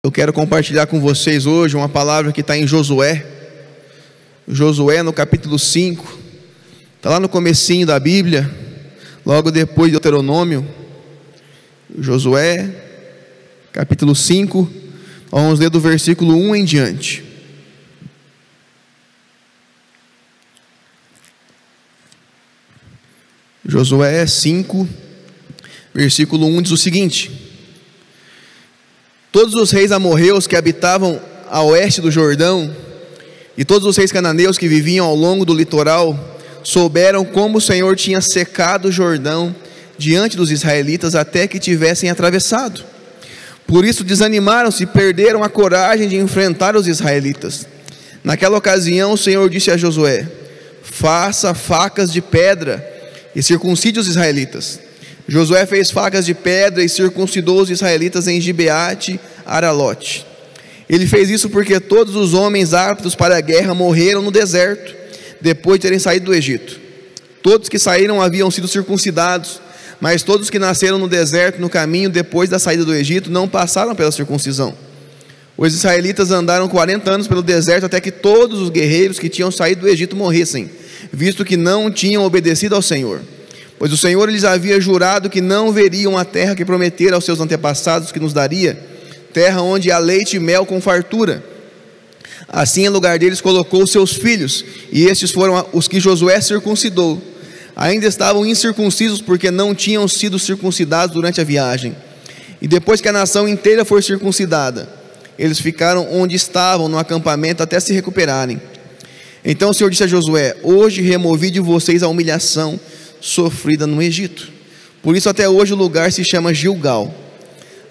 Eu quero compartilhar com vocês hoje uma palavra que está em Josué. Josué no capítulo 5. Está lá no comecinho da Bíblia, logo depois de Deuteronômio. Josué, capítulo 5. Vamos ler do versículo 1 em diante. Josué 5, versículo 1 diz o seguinte: Todos os reis amorreus que habitavam a oeste do Jordão e todos os reis cananeus que viviam ao longo do litoral souberam como o Senhor tinha secado o Jordão diante dos israelitas até que tivessem atravessado. Por isso desanimaram-se e perderam a coragem de enfrentar os israelitas. Naquela ocasião o Senhor disse a Josué: Faça facas de pedra e circuncide os israelitas. Josué fez facas de pedra e circuncidou os israelitas em Gibeate Aralote. Ele fez isso porque todos os homens aptos para a guerra morreram no deserto, depois de terem saído do Egito. Todos que saíram haviam sido circuncidados, mas todos que nasceram no deserto, no caminho depois da saída do Egito, não passaram pela circuncisão. Os israelitas andaram 40 anos pelo deserto até que todos os guerreiros que tinham saído do Egito morressem, visto que não tinham obedecido ao Senhor. Pois o Senhor lhes havia jurado que não veriam a terra que prometera aos seus antepassados que nos daria, terra onde há leite e mel com fartura. Assim, em lugar deles, colocou os seus filhos, e estes foram os que Josué circuncidou. Ainda estavam incircuncisos, porque não tinham sido circuncidados durante a viagem. E depois que a nação inteira foi circuncidada, eles ficaram onde estavam no acampamento até se recuperarem. Então o Senhor disse a Josué: Hoje removi de vocês a humilhação sofrida no Egito. Por isso até hoje o lugar se chama Gilgal.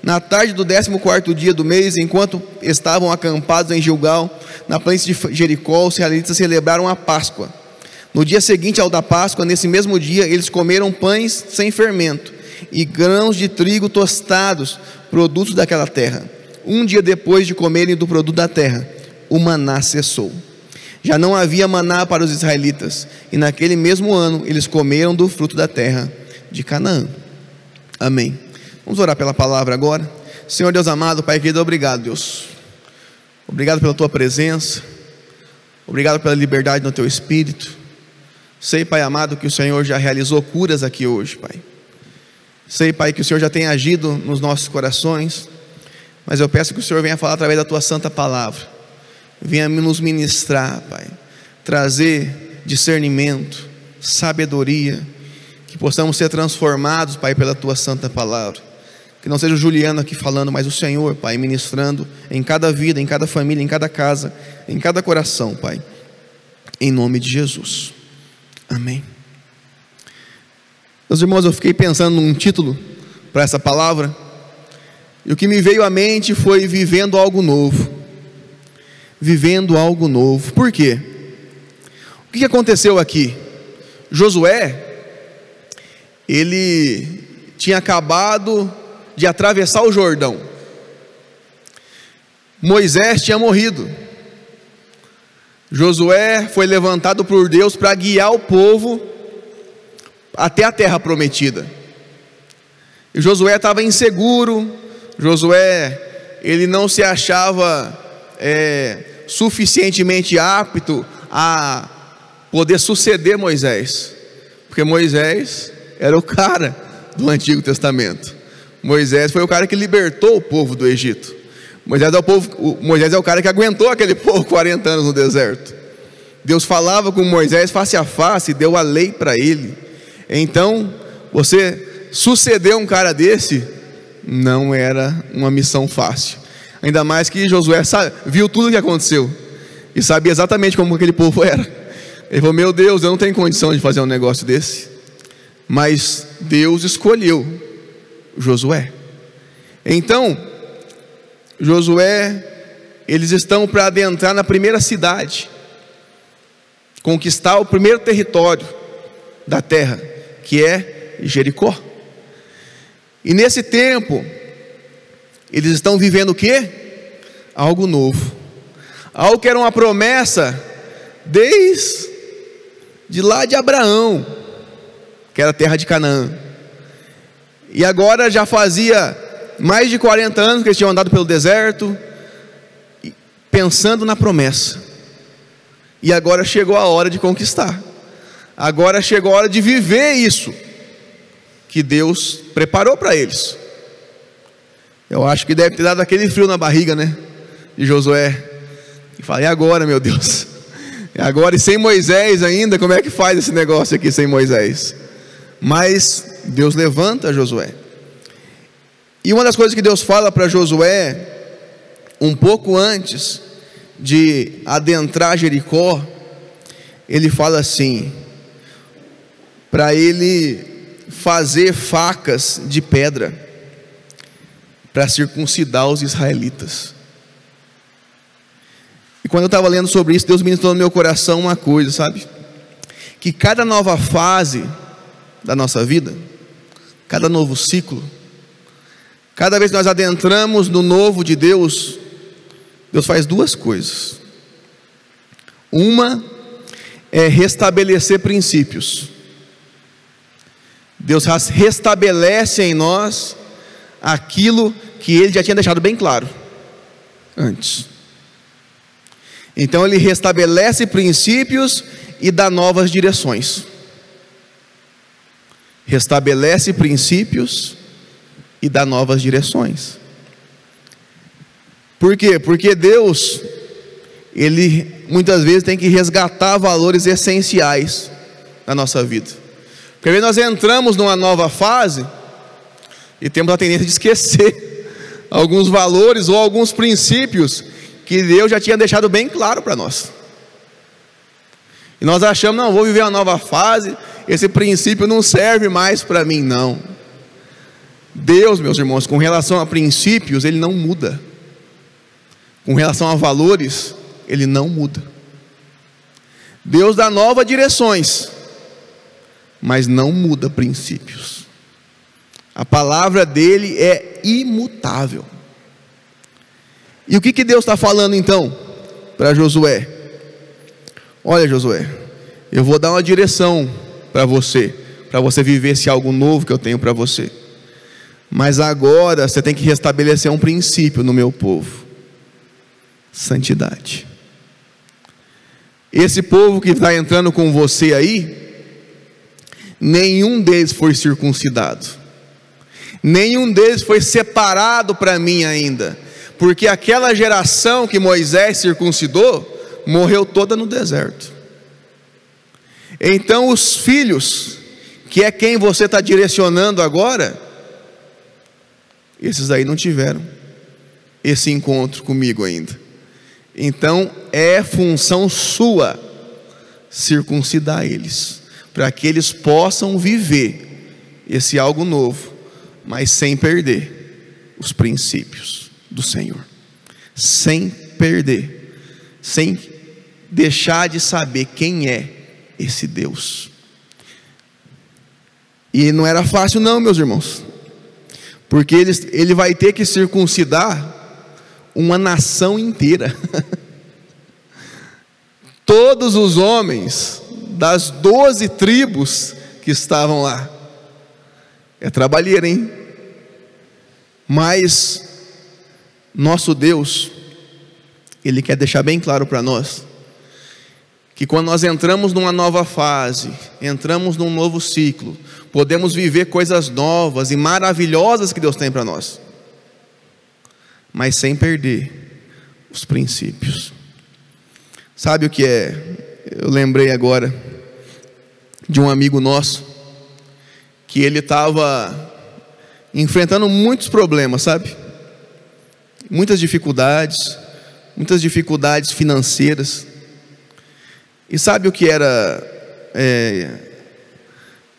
Na tarde do 14º dia do mês, enquanto estavam acampados em Gilgal, na planície de Jericó, os israelitas celebraram a Páscoa. No dia seguinte ao da Páscoa, nesse mesmo dia, eles comeram pães sem fermento e grãos de trigo tostados, produtos daquela terra. Um dia depois de comerem do produto da terra, o maná cessou. Já não havia maná para os israelitas, e naquele mesmo ano eles comeram do fruto da terra de Canaã. Amém. Vamos orar pela palavra agora. Senhor Deus amado, Pai querido, obrigado, Deus. Obrigado pela Tua presença. Obrigado pela liberdade no Teu Espírito. Sei, Pai amado, que o Senhor já realizou curas aqui hoje, Pai. Sei, Pai, que o Senhor já tem agido nos nossos corações, mas eu peço que o Senhor venha falar através da Tua santa palavra. Venha nos ministrar, Pai, trazer discernimento, sabedoria, que possamos ser transformados, Pai, pela Tua santa palavra. Que não seja o Juliano aqui falando, mas o Senhor, Pai, ministrando em cada vida, em cada família, em cada casa, em cada coração, Pai, em nome de Jesus, amém. Meus irmãos, eu fiquei pensando num título para essa palavra, e o que me veio à mente foi Vivendo Algo Novo. Vivendo algo novo. Por quê? O que aconteceu aqui? Josué, ele tinha acabado de atravessar o Jordão. Moisés tinha morrido. Josué foi levantado por Deus para guiar o povo até a terra prometida. E Josué estava inseguro. Josué, ele não se achava suficientemente apto a poder suceder Moisés, porque Moisés era o cara do Antigo Testamento. Moisés foi o cara que libertou o povo do Egito. Moisés é o cara que aguentou aquele povo 40 anos no deserto. Deus falava com Moisés face a face, deu a lei para ele. Então, você suceder um cara desse não era uma missão fácil. Ainda mais que Josué viu tudo o que aconteceu e sabia exatamente como aquele povo era. Ele falou: meu Deus, eu não tenho condição de fazer um negócio desse. Mas Deus escolheu Josué. Então, Josué, eles estão para adentrar na primeira cidade, conquistar o primeiro território da terra, que é Jericó. E nesse tempo, eles estão vivendo o quê? Algo novo. Algo que era uma promessa desde lá de Abraão, que era a terra de Canaã. E agora já fazia mais de 40 anos que eles tinham andado pelo deserto, pensando na promessa. E agora chegou a hora de conquistar. Agora chegou a hora de viver isso que Deus preparou para eles. Eu acho que deve ter dado aquele frio na barriga, né, de Josué. E fala: e agora, meu Deus? E agora, e sem Moisés ainda, como é que faz esse negócio aqui sem Moisés? Mas Deus levanta Josué. E uma das coisas que Deus fala para Josué, um pouco antes de adentrar Jericó, ele fala assim, para ele fazer facas de pedra para circuncidar os israelitas. E quando eu estava lendo sobre isso, Deus ministrou no meu coração uma coisa, sabe? Que cada nova fase da nossa vida, cada novo ciclo, cada vez que nós adentramos no novo de Deus, Deus faz duas coisas. Uma é restabelecer princípios. Deus restabelece em nós aquilo que Ele já tinha deixado bem claro antes. Então Ele restabelece princípios e dá novas direções. Restabelece princípios e dá novas direções. Por quê? Porque Deus, Ele muitas vezes tem que resgatar valores essenciais na nossa vida. Porque às vezes nós entramos numa nova fase e temos a tendência de esquecer alguns valores ou alguns princípios que Deus já tinha deixado bem claro para nós. E nós achamos: não, vou viver uma nova fase, esse princípio não serve mais para mim. Não. Deus, meus irmãos, com relação a princípios, Ele não muda. Com relação a valores, Ele não muda. Deus dá novas direções, mas não muda princípios. A palavra dele é imutável. E o que Deus está falando então para Josué? Olha, Josué, eu vou dar uma direção para você viver esse algo novo que eu tenho para você. Mas agora você tem que restabelecer um princípio no meu povo: santidade. Esse povo que está entrando com você aí, nenhum deles foi circuncidado, nenhum deles foi separado para mim ainda, porque aquela geração que Moisés circuncidou morreu toda no deserto. Então os filhos, que é quem você está direcionando agora, esses aí não tiveram esse encontro comigo ainda. Então é função sua circuncidar eles, para que eles possam viver esse algo novo, mas sem perder os princípios do Senhor, sem perder, sem deixar de saber quem é esse Deus. E não era fácil não, meus irmãos, porque ele vai ter que circuncidar uma nação inteira. Todos os homens das 12 tribos que estavam lá. É trabalheira, hein? Mas nosso Deus, Ele quer deixar bem claro para nós que quando nós entramos numa nova fase, entramos num novo ciclo, podemos viver coisas novas e maravilhosas que Deus tem para nós, mas sem perder os princípios. Sabe o que é? Eu lembrei agora de um amigo nosso, que ele estava enfrentando muitos problemas, sabe? Muitas dificuldades financeiras. E sabe o que era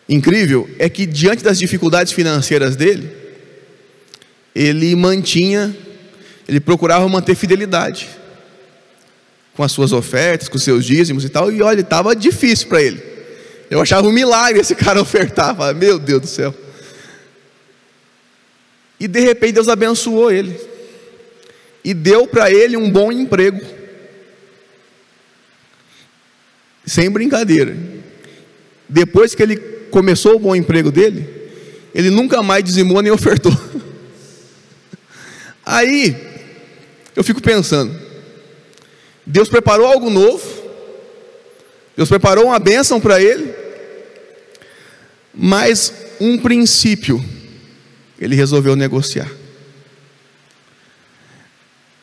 incrível? É que diante das dificuldades financeiras dele, ele procurava manter fidelidade com as suas ofertas, com os seus dízimos e tal. E olha, estava difícil para ele. Eu achava um milagre esse cara ofertar. Falava: meu Deus do céu. E de repente Deus abençoou ele e deu para ele um bom emprego. Sem brincadeira. Depois que ele começou o bom emprego dele, ele nunca mais dizimou nem ofertou. Aí eu fico pensando, Deus preparou algo novo, Deus preparou uma bênção para ele, mas um princípio ele resolveu negociar.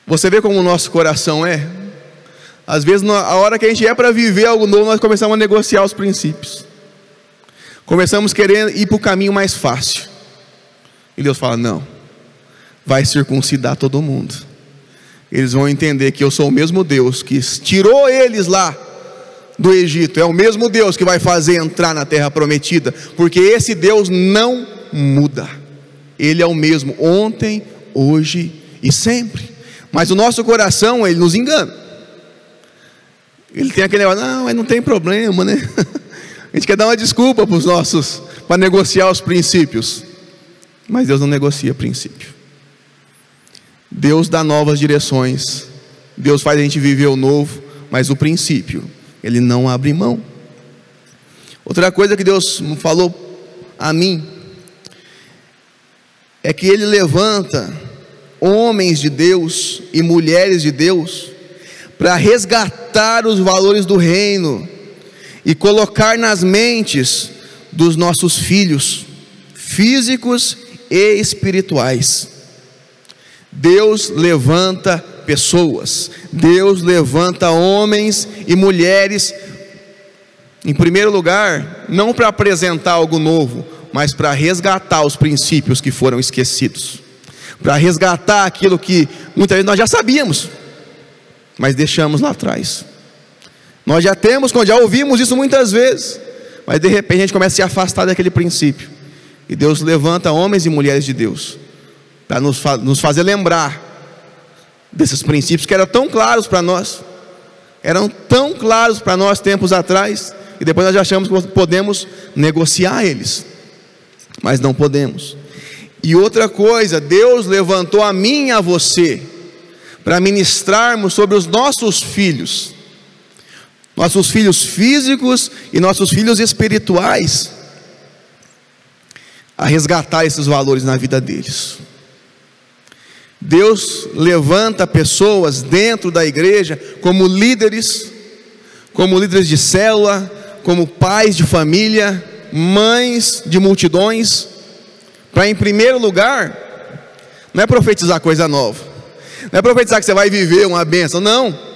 Você vê como o nosso coração é? Às vezes, a hora que a gente é para viver algo novo, nós começamos a negociar os princípios. Começamos querendo ir para o caminho mais fácil. E Deus fala, não, vai circuncidar todo mundo. Eles vão entender que eu sou o mesmo Deus que tirou eles lá do Egito. É o mesmo Deus que vai fazer entrar na terra prometida. Porque esse Deus não muda. Ele é o mesmo ontem, hoje e sempre. Mas o nosso coração, ele nos engana. Ele tem aquele negócio, não, mas não tem problema, né? A gente quer dar uma desculpa para negociar os princípios. Mas Deus não negocia princípio. Deus dá novas direções. Deus faz a gente viver o novo, mas o princípio, Ele não abre mão. Outra coisa que Deus falou a mim, é que Ele levanta homens de Deus e mulheres de Deus para resgatar os valores do reino e colocar nas mentes dos nossos filhos, físicos e espirituais. Deus levanta pessoas, Deus levanta homens e mulheres, em primeiro lugar, não para apresentar algo novo, mas para resgatar os princípios que foram esquecidos, para resgatar aquilo que muitas vezes nós já sabíamos, mas deixamos lá atrás. Nós já ouvimos isso muitas vezes, mas de repente a gente começa a se afastar daquele princípio, e Deus levanta homens e mulheres de Deus para nos fazer lembrar desses princípios que eram tão claros para nós, tempos atrás, e depois nós achamos que podemos negociar eles, mas não podemos. E outra coisa, Deus levantou a mim e a você para ministrarmos sobre os nossos filhos físicos e nossos filhos espirituais, a resgatar esses valores na vida deles. Deus levanta pessoas dentro da igreja como líderes de célula, como pais de família, mães de multidões, para em primeiro lugar, não é profetizar coisa nova, não é profetizar que você vai viver uma bênção, não.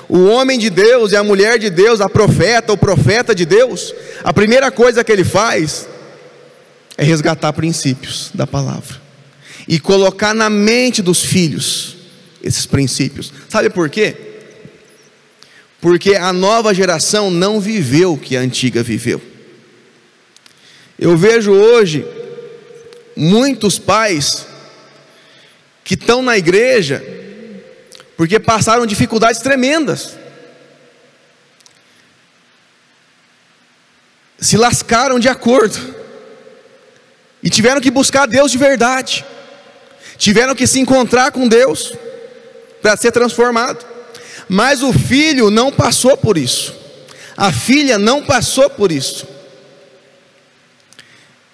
O homem de Deus e a mulher de Deus, o profeta de Deus, a primeira coisa que ele faz é resgatar princípios da palavra e colocar na mente dos filhos esses princípios. Sabe por quê? Porque a nova geração não viveu o que a antiga viveu. Eu vejo hoje muitos pais que estão na igreja porque passaram dificuldades tremendas, se lascaram de acordo e tiveram que buscar Deus de verdade, tiveram que se encontrar com Deus para ser transformado. Mas o filho não passou por isso, a filha não passou por isso.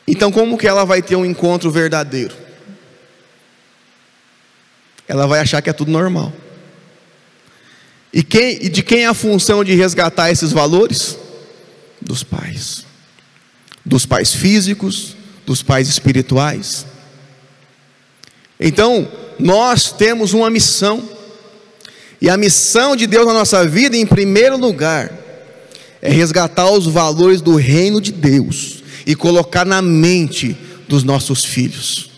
Então como que ela vai ter um encontro verdadeiro? Ela vai achar que é tudo normal. E de quem é a função de resgatar esses valores? Dos pais físicos, dos pais espirituais. Então nós temos uma missão, e a missão de Deus na nossa vida, em primeiro lugar, é resgatar os valores do reino de Deus e colocar na mente dos nossos filhos.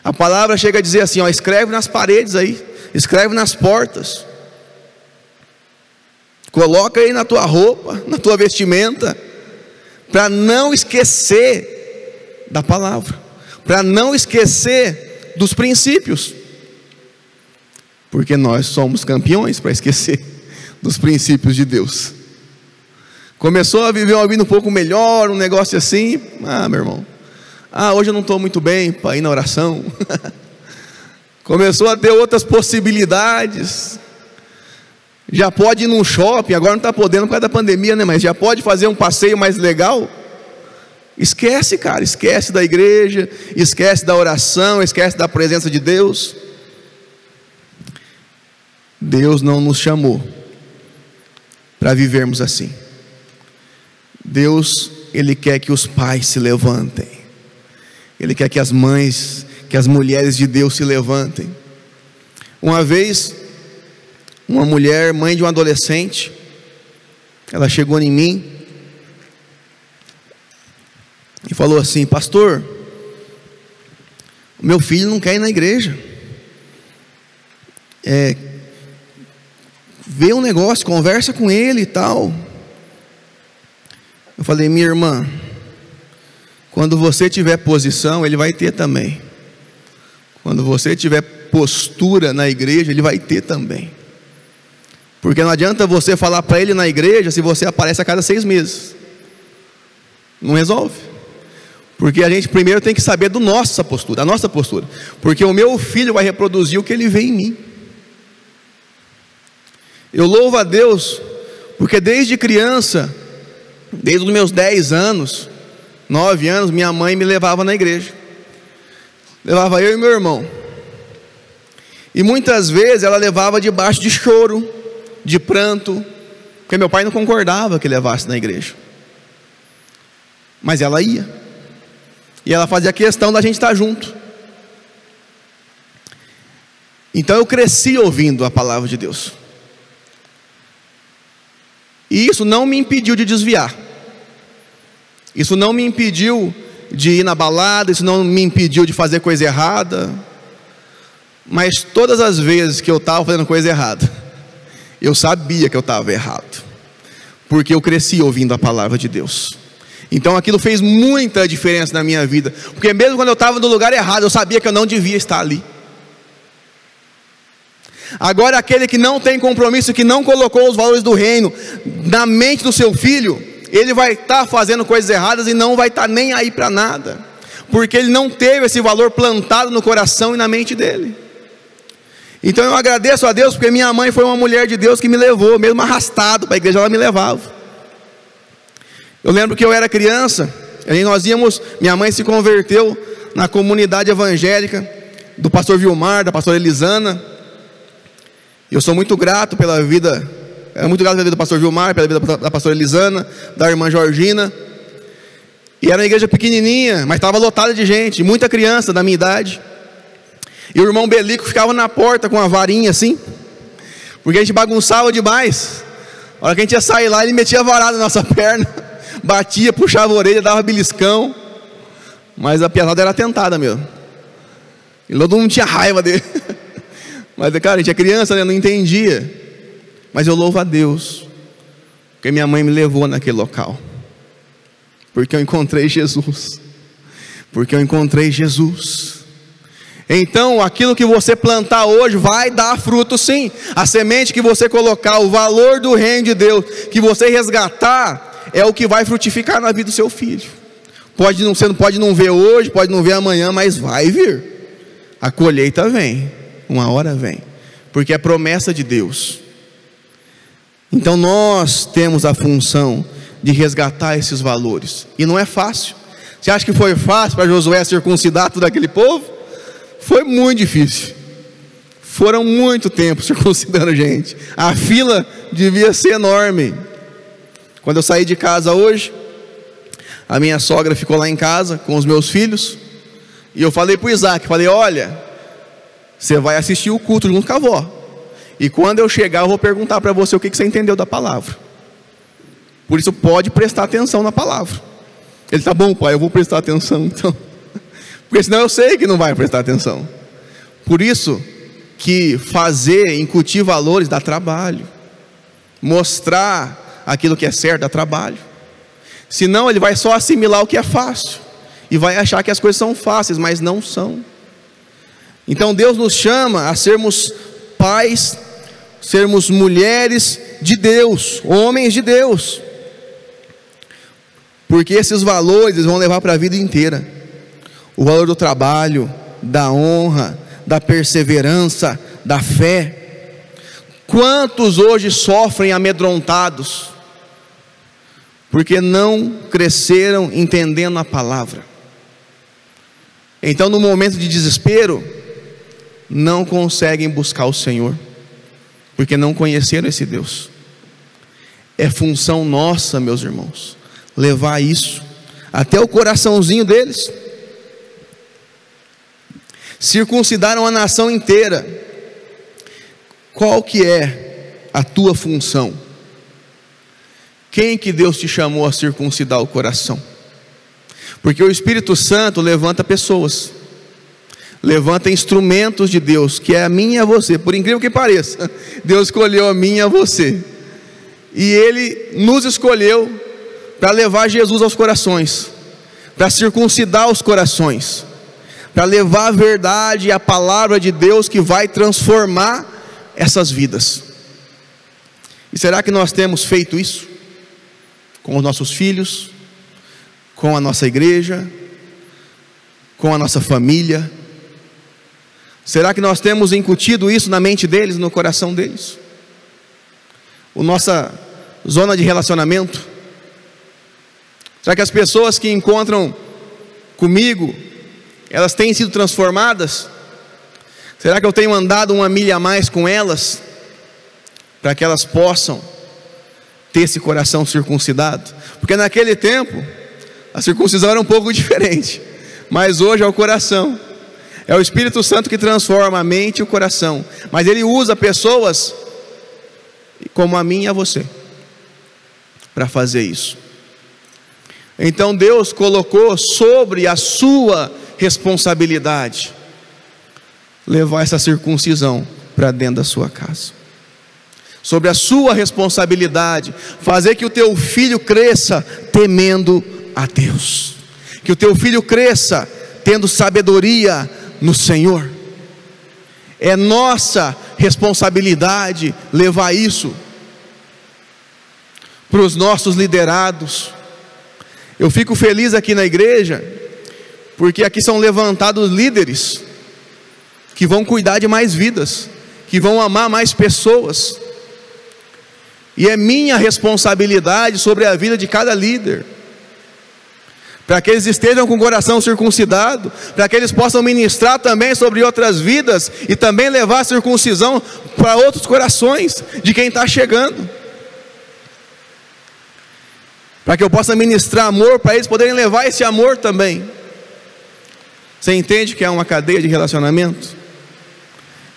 A palavra chega a dizer assim, escreve nas paredes aí, escreve nas portas, coloca aí na tua roupa, na tua vestimenta, para não esquecer da palavra, para não esquecer dos princípios, porque nós somos campeões para esquecer dos princípios de Deus. Começou a viver uma vida um pouco melhor, um negócio assim, meu irmão, hoje eu não estou muito bem para ir na oração. Começou a ter outras possibilidades, já pode ir num shopping, agora não está podendo por causa da pandemia, né? Mas já pode fazer um passeio mais legal. Esquece, cara, esquece da igreja, esquece da oração, esquece da presença de Deus. Deus não nos chamou para vivermos assim. Deus, Ele quer que os pais se levantem. Ele quer que as mães, que as mulheres de Deus se levantem. Uma vez, uma mulher, mãe de um adolescente, ela chegou em mim e falou assim: pastor, meu filho não quer ir na igreja. Vê um negócio, conversa com ele e tal. Eu falei: minha irmã, quando você tiver posição, ele vai ter também. Quando você tiver postura na igreja, ele vai ter também. Porque não adianta você falar para ele na igreja se você aparece a cada 6 meses. Não resolve. Porque a gente primeiro tem que saber da nossa postura, porque o meu filho vai reproduzir o que ele vê em mim. Eu louvo a Deus, porque desde criança, desde os meus 10 anos, 9 anos, minha mãe me levava na igreja. Levava eu e meu irmão. E muitas vezes ela levava debaixo de choro, de pranto, porque meu pai não concordava que levasse na igreja. Mas ela ia. E ela fazia questão da gente estar junto. Então eu cresci ouvindo a palavra de Deus. E isso não me impediu de desviar. Isso não me impediu de ir na balada. Isso não me impediu de fazer coisa errada. Mas todas as vezes que eu estava fazendo coisa errada, eu sabia que eu estava errado, porque eu cresci ouvindo a palavra de Deus. Então aquilo fez muita diferença na minha vida, porque mesmo quando eu estava no lugar errado, eu sabia que eu não devia estar ali. Agora aquele que não tem compromisso, que não colocou os valores do reino na mente do seu filho, ele vai estar fazendo coisas erradas e não vai estar nem aí para nada, porque ele não teve esse valor plantado no coração e na mente dele. Então eu agradeço a Deus, porque minha mãe foi uma mulher de Deus que me levou, mesmo arrastado para a igreja, ela me levava. Eu lembro que eu era criança, aí minha mãe se converteu na comunidade evangélica do pastor Vilmar, da pastora Elisana. E eu sou muito grato pela vida, do pastor Vilmar, pela vida da pastora Elisana, da irmã Georgina. E era uma igreja pequenininha, mas estava lotada de gente, muita criança da minha idade. E o irmão Belico ficava na porta com uma varinha assim, porque a gente bagunçava demais. A hora que a gente ia sair lá, ele metia a varada na nossa perna, batia, puxava a orelha, dava beliscão. Mas a piazada era tentada mesmo. E todo mundo tinha raiva dele. Mas, cara, a gente é criança, né? Não entendia. Mas eu louvo a Deus, porque minha mãe me levou naquele local, porque eu encontrei Jesus. Então aquilo que você plantar hoje vai dar fruto sim. A semente que você colocar, o valor do reino de Deus que você resgatar, é o que vai frutificar na vida do seu filho. Você não pode não ver hoje, pode não ver amanhã, mas vai vir. A colheita vem, uma hora vem, porque é promessa de Deus. Então nós temos a função de resgatar esses valores, e não é fácil. Você acha que foi fácil para Josué circuncidar todo aquele povo? Foi muito difícil. Foram muito tempo circuncidando gente. A fila devia ser enorme. Quando eu saí de casa hoje, a minha sogra ficou lá em casa com os meus filhos, e eu falei para o Isaac, olha, você vai assistir o culto junto com a avó, e quando eu chegar eu vou perguntar para você o que você entendeu da palavra. Por isso pode prestar atenção na palavra. Ele: tá bom, pai, eu vou prestar atenção então. Porque senão eu sei que não vai prestar atenção. Por isso que incutir valores dá trabalho. Mostrar aquilo que é certo dá trabalho. Senão ele vai só assimilar o que é fácil, e vai achar que as coisas são fáceis, mas não são. Então Deus nos chama a sermos pais, sermos mulheres de Deus, homens de Deus, porque esses valores eles vão levar para a vida inteira. O valor do trabalho, da honra, da perseverança, da fé. Quantos hoje sofrem amedrontados, porque não cresceram entendendo a palavra? Então no momento de desespero, não conseguem buscar o Senhor, porque não conheceram esse Deus. É função nossa, meus irmãos, levar isso até o coraçãozinho deles. Circuncidaram a nação inteira. Qual que é a tua função? Quem que Deus te chamou a circuncidar o coração? Porque o Espírito Santo levanta pessoas, levanta instrumentos de Deus, que é a mim e a você. Por incrível que pareça, Deus escolheu a mim e a você, e Ele nos escolheu para levar Jesus aos corações, para circuncidar os corações, para levar a verdade e a palavra de Deus que vai transformar essas vidas. E será que nós temos feito isso com os nossos filhos, com a nossa igreja, com a nossa família? Será que nós temos incutido isso na mente deles, no coração deles? A nossa zona de relacionamento? Será que as pessoas que encontram comigo, elas têm sido transformadas? Será que eu tenho andado uma milha a mais com elas, para que elas possam ter esse coração circuncidado? Porque naquele tempo a circuncisão era um pouco diferente, mas hoje é o coração, é o Espírito Santo que transforma a mente e o coração. Mas Ele usa pessoas como a mim e a você para fazer isso. Então Deus colocou sobre a sua responsabilidade levar essa circuncisão para dentro da sua casa. Sobre a sua responsabilidade fazer que o teu filho cresça temendo a Deus, que o teu filho cresça tendo sabedoria no Senhor. É nossa responsabilidade levar isso para os nossos liderados. Eu fico feliz aqui na igreja, porque aqui são levantados líderes que vão cuidar de mais vidas, que vão amar mais pessoas. E é minha responsabilidade sobre a vida de cada líder, para que eles estejam com o coração circuncidado, para que eles possam ministrar também sobre outras vidas, e também levar a circuncisão para outros corações de quem está chegando, para que eu possa ministrar amor, para eles poderem levar esse amor também. Você entende que é uma cadeia de relacionamento?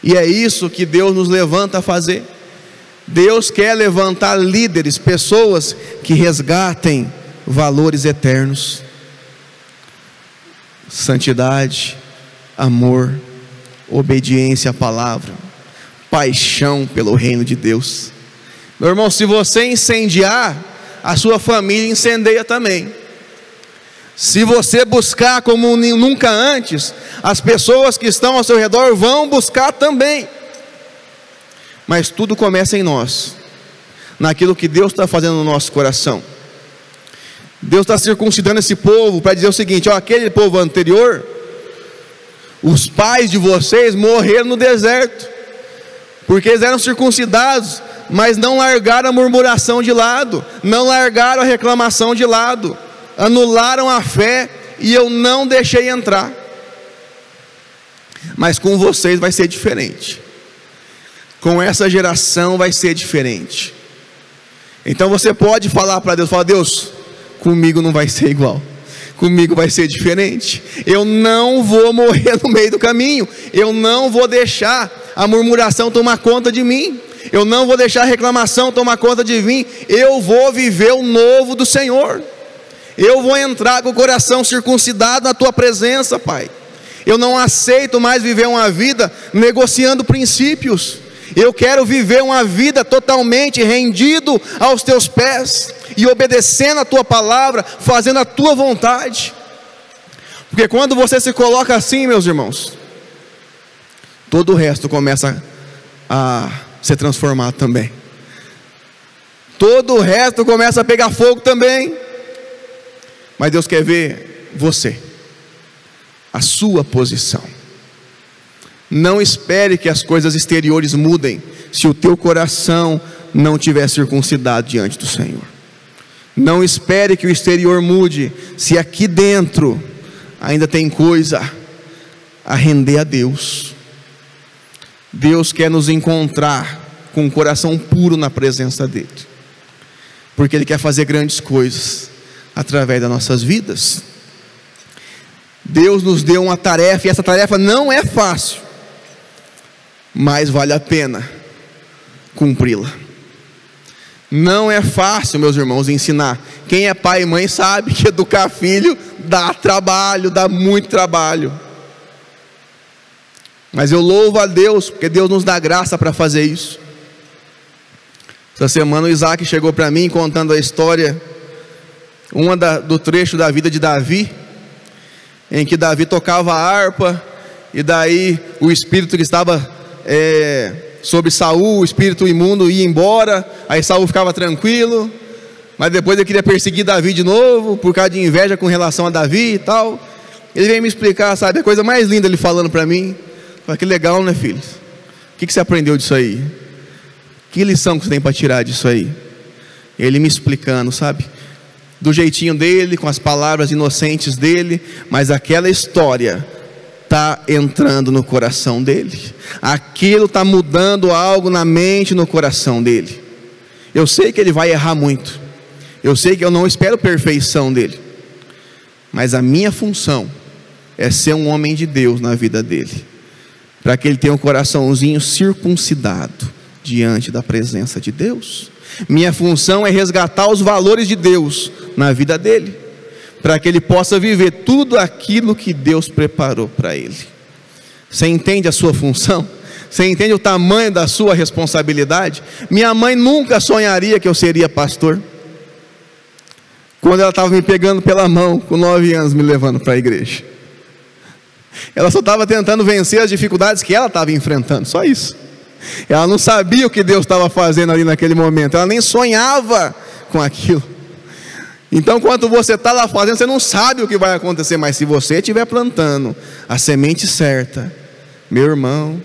E é isso que Deus nos levanta a fazer. Deus quer levantar líderes, pessoas que resgatem valores eternos: santidade, amor, obediência à palavra, paixão pelo reino de Deus. Meu irmão, se você incendiar, a sua família incendeia também. Se você buscar como nunca antes, as pessoas que estão ao seu redor vão buscar também. Mas tudo começa em nós, naquilo que Deus está fazendo no nosso coração. Deus está circuncidando esse povo para dizer o seguinte: ó, aquele povo anterior, os pais de vocês morreram no deserto, porque eles eram circuncidados, mas não largaram a murmuração de lado, não largaram a reclamação de lado, anularam a fé, e eu não deixei entrar. Mas com vocês vai ser diferente, com essa geração vai ser diferente. Então você pode falar para Deus, fala: Deus, comigo não vai ser igual, comigo vai ser diferente. Eu não vou morrer no meio do caminho, eu não vou deixar a murmuração tomar conta de mim, eu não vou deixar a reclamação tomar conta de mim. Eu vou viver o novo do Senhor, eu vou entrar com o coração circuncidado na tua presença, Pai. Eu não aceito mais viver uma vida negociando princípios. Eu quero viver uma vida totalmente rendido aos teus pés e obedecendo a tua palavra, fazendo a tua vontade. Porque quando você se coloca assim, meus irmãos, todo o resto começa a ser transformado também. Todo o resto começa a pegar fogo também. Mas Deus quer ver você, a sua posição. Não espere que as coisas exteriores mudem se o teu coração não tiver circuncidado diante do Senhor. Não espere que o exterior mude se aqui dentro ainda tem coisa a render a Deus. Deus quer nos encontrar com um coração puro na presença dele, porque ele quer fazer grandes coisas através das nossas vidas. Deus nos deu uma tarefa, e essa tarefa não é fácil, mas vale a pena cumpri-la. Não é fácil, meus irmãos, ensinar. Quem é pai e mãe sabe que educar filho dá trabalho, dá muito trabalho. Mas eu louvo a Deus, porque Deus nos dá graça para fazer isso. Essa semana o Isaac chegou para mim contando a história, do trecho da vida de Davi, em que Davi tocava a harpa, e daí o espírito que estava sobre Saul, o espírito imundo, ia embora, aí Saul ficava tranquilo, mas depois ele queria perseguir Davi de novo, por causa de inveja com relação a Davi e tal. Ele veio me explicar, sabe, a coisa mais linda ele falando para mim. Falei, que legal, né, filho? O que você aprendeu disso aí? Que lição que você tem para tirar disso aí? Ele me explicando, sabe, do jeitinho dele, com as palavras inocentes dele, mas aquela história está entrando no coração dele, aquilo está mudando algo na mente, no coração dele. Eu sei que ele vai errar muito, eu sei que eu não espero perfeição dele, mas a minha função é ser um homem de Deus na vida dele, para que ele tenha um coraçãozinho circuncidado diante da presença de Deus. Minha função é resgatar os valores de Deus na vida dele, para que ele possa viver tudo aquilo que Deus preparou para ele. Você entende a sua função? Você entende o tamanho da sua responsabilidade? Minha mãe nunca sonharia que eu seria pastor, quando ela estava me pegando pela mão com 9 anos, me levando para a igreja. Ela só estava tentando vencer as dificuldades que ela estava enfrentando, só isso. Ela não sabia o que Deus estava fazendo ali naquele momento, ela nem sonhava com aquilo. Então, quando você está lá fazendo, você não sabe o que vai acontecer, mas se você estiver plantando a semente certa, meu irmão,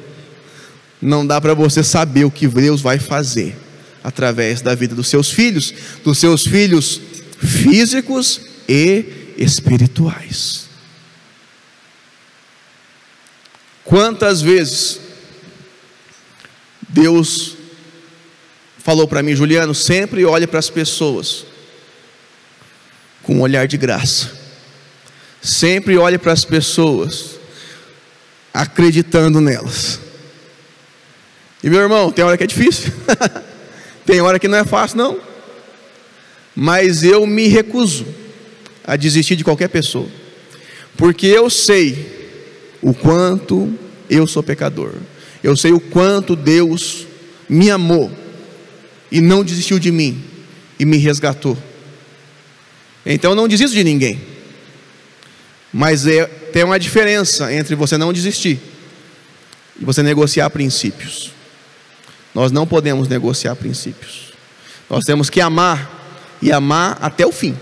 não dá para você saber o que Deus vai fazer através da vida dos seus filhos físicos e espirituais. Quantas vezes Deus falou para mim, Juliano, sempre olhe para as pessoas com um olhar de graça, sempre olhe para as pessoas acreditando nelas. E meu irmão, tem hora que é difícil, tem hora que não é fácil não, mas eu me recuso a desistir de qualquer pessoa, porque eu sei o quanto eu sou pecador, eu sei o quanto Deus me amou e não desistiu de mim e me resgatou. Então eu não desisto de ninguém, mas tem uma diferença entre você não desistir e você negociar princípios. Nós não podemos negociar princípios, nós temos que amar, e amar até o fim.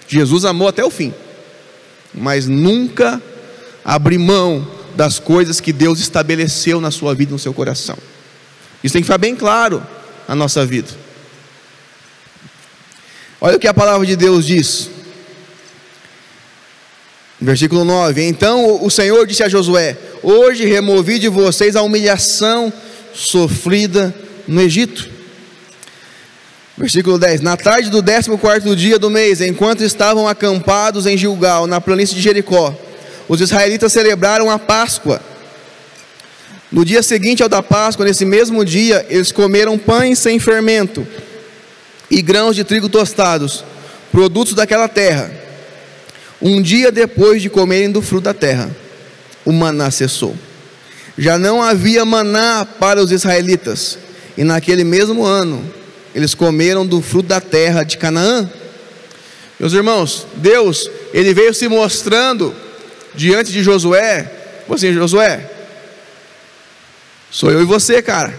Jesus amou até o fim, mas nunca abrir mão das coisas que Deus estabeleceu na sua vida, no seu coração. Isso tem que ficar bem claro na nossa vida. Olha o que a palavra de Deus diz, versículo 9: Então o Senhor disse a Josué: Hoje removi de vocês a humilhação sofrida no Egito. Versículo 10: Na tarde do 14º dia do mês, enquanto estavam acampados em Gilgal, na planície de Jericó, os israelitas celebraram a Páscoa. No dia seguinte ao da Páscoa, nesse mesmo dia, eles comeram pães sem fermento e grãos de trigo tostados, produtos daquela terra. Um dia depois de comerem do fruto da terra, o maná cessou. Já não havia maná para os israelitas, e naquele mesmo ano eles comeram do fruto da terra de Canaã. Meus irmãos, Deus, Ele veio se mostrando diante de Josué, assim: Josué, sou eu e você, cara,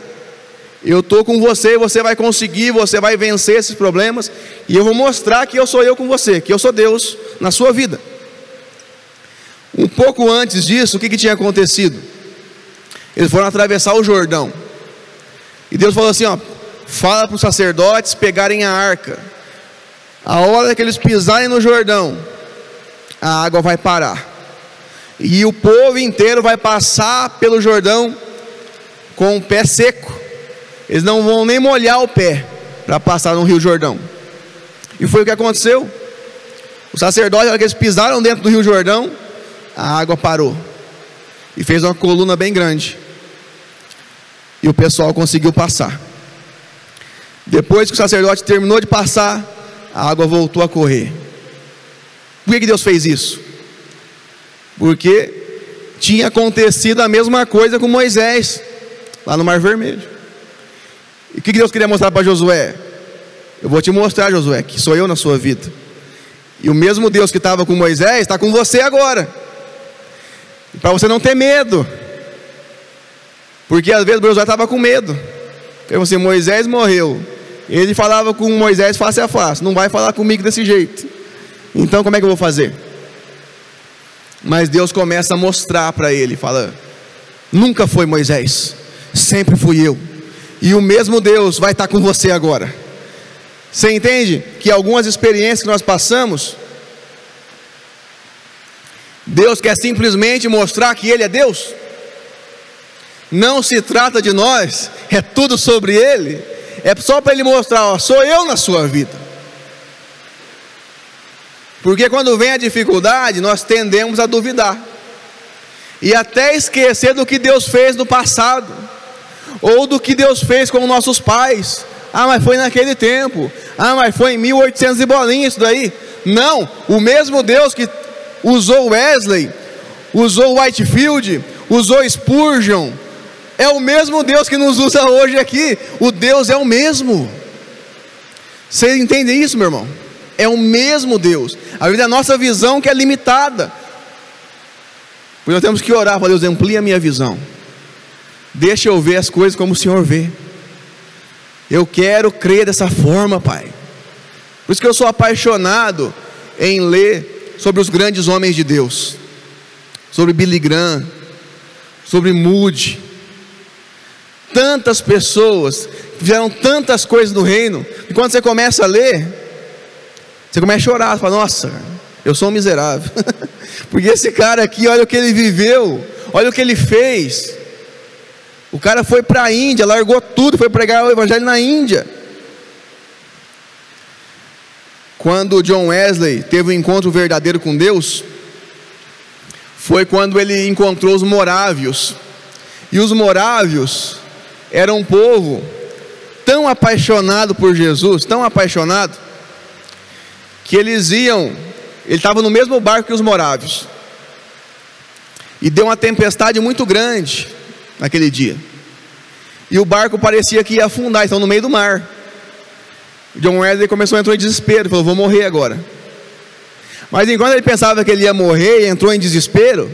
eu estou com você, você vai conseguir, você vai vencer esses problemas, e eu vou mostrar que eu sou eu com você, que eu sou Deus na sua vida. Um pouco antes disso, o que tinha acontecido? Eles foram atravessar o Jordão, e Deus falou assim: ó, fala para os sacerdotes pegarem a arca. A hora que eles pisarem no Jordão, a água vai parar, e o povo inteiro vai passar pelo Jordão com o pé seco, eles não vão nem molhar o pé para passar no Rio Jordão. E foi o que aconteceu. Os sacerdotes, na hora que eles pisaram dentro do Rio Jordão, a água parou e fez uma coluna bem grande, e o pessoal conseguiu passar. Depois que o sacerdote terminou de passar, a água voltou a correr. Por que Deus fez isso? Porque tinha acontecido a mesma coisa com Moisés lá no Mar Vermelho. E o que Deus queria mostrar para Josué? Eu vou te mostrar, Josué, que sou eu na sua vida. E o mesmo Deus que estava com Moisés está com você agora, para você não ter medo. Porque às vezes Josué estava com medo. Porque assim, Moisés morreu, ele falava com Moisés face a face, não vai falar comigo desse jeito, então como é que eu vou fazer? Mas Deus começa a mostrar para ele, fala: nunca foi Moisés, sempre fui eu, e o mesmo Deus vai estar com você agora. Você entende que algumas experiências que nós passamos, Deus quer simplesmente mostrar que Ele é Deus? Não se trata de nós, é tudo sobre Ele. É só para Ele mostrar, ó, sou eu na sua vida. Porque quando vem a dificuldade, nós tendemos a duvidar e até esquecer do que Deus fez no passado, ou do que Deus fez com nossos pais. Ah, mas foi naquele tempo. Ah, mas foi em 1800 e bolinha isso daí. Não, o mesmo Deus que usou Wesley, usou Whitefield, usou Spurgeon, é o mesmo Deus que nos usa hoje aqui. O Deus é o mesmo. Você entende isso, meu irmão? É o mesmo Deus. A vida é a nossa visão que é limitada. Porque nós temos que orar para Deus: amplia a minha visão, deixa eu ver as coisas como o Senhor vê. Eu quero crer dessa forma, Pai. Por isso que eu sou apaixonado em ler sobre os grandes homens de Deus, sobre Billy Graham, sobre Moody. Tantas pessoas fizeram tantas coisas no reino, e quando você começa a ler, você começa a chorar, você fala: nossa, eu sou um miserável. Porque esse cara aqui, olha o que ele viveu, olha o que ele fez. O cara foi para a Índia, largou tudo, foi pregar o evangelho na Índia. Quando John Wesley teve um encontro verdadeiro com Deus, foi quando ele encontrou os morávios. E os morávios eram um povo tão apaixonado por Jesus, tão apaixonado, que ele estava no mesmo barco que os morávios, e deu uma tempestade muito grande naquele dia, e o barco parecia que ia afundar, estão no meio do mar. John Wesley começou a entrar em desespero, falou: vou morrer agora. Mas enquanto ele pensava que ele ia morrer e entrou em desespero,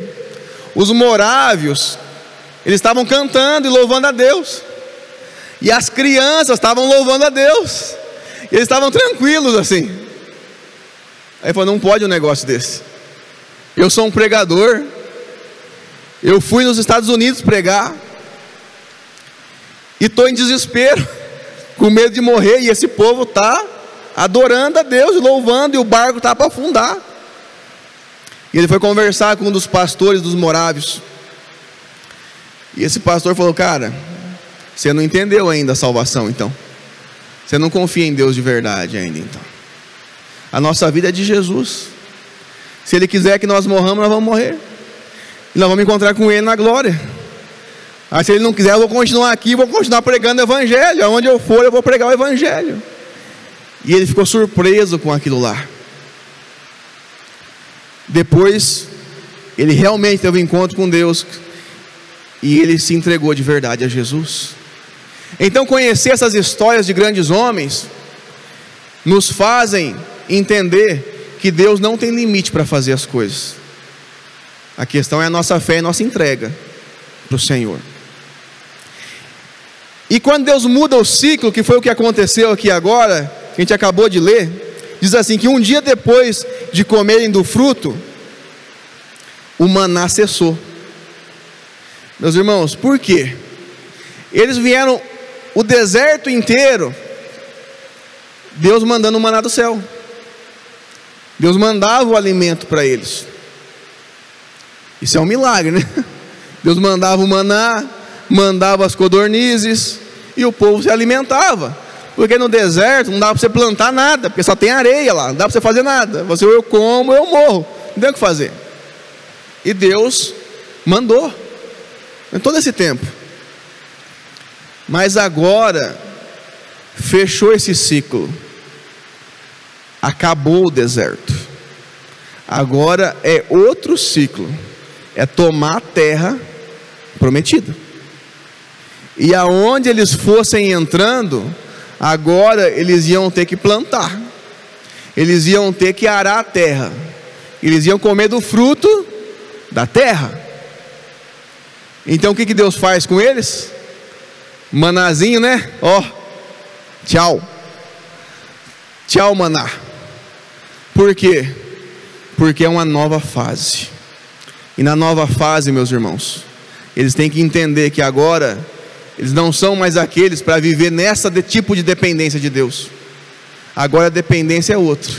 os morávios, eles estavam cantando e louvando a Deus, e as crianças estavam louvando a Deus, e eles estavam tranquilos assim. Aí ele falou: não pode um negócio desse. Eu sou um pregador, eu fui nos Estados Unidos pregar, e estou em desespero, com medo de morrer, e esse povo está adorando a Deus, louvando, e o barco está para afundar. E ele foi conversar com um dos pastores dos morávios, e esse pastor falou: cara, você não entendeu ainda a salvação, então você não confia em Deus de verdade ainda. Então a nossa vida é de Jesus. Se Ele quiser que nós morramos, nós vamos morrer, e nós vamos encontrar com Ele na glória. Mas se Ele não quiser, eu vou continuar aqui, vou continuar pregando o evangelho. Aonde eu for, eu vou pregar o evangelho. E ele ficou surpreso com aquilo lá. Depois ele realmente teve um encontro com Deus, e ele se entregou de verdade a Jesus. Então conhecer essas histórias de grandes homens nos fazem entender que Deus não tem limite para fazer as coisas. A questão é a nossa fé e a nossa entrega para o Senhor. E quando Deus muda o ciclo, que foi o que aconteceu aqui agora, que a gente acabou de ler, diz assim, que um dia depois de comerem do fruto, o maná cessou. Meus irmãos, por quê? Eles vieram o deserto inteiro, Deus mandando o maná do céu. Deus mandava o alimento para eles. Isso é um milagre, né? Deus mandava o maná, mandava as codornizes, e o povo se alimentava, porque no deserto não dá para você plantar nada, porque só tem areia lá, não dá para você fazer nada. Você, ou eu como, ou eu morro, não tem o que fazer. E Deus mandou em todo esse tempo. Mas agora fechou esse ciclo, acabou o deserto. Agora é outro ciclo, é tomar a terra prometida. E aonde eles fossem entrando, agora eles iam ter que plantar, eles iam ter que arar a terra, eles iam comer do fruto da terra. Então o que Deus faz com eles? Manazinho, né? Ó, tchau, tchau maná. Por quê? Porque é uma nova fase. E na nova fase, meus irmãos, eles têm que entender que agora eles não são mais aqueles para viver nessa tipo de dependência de Deus. Agora a dependência é outra.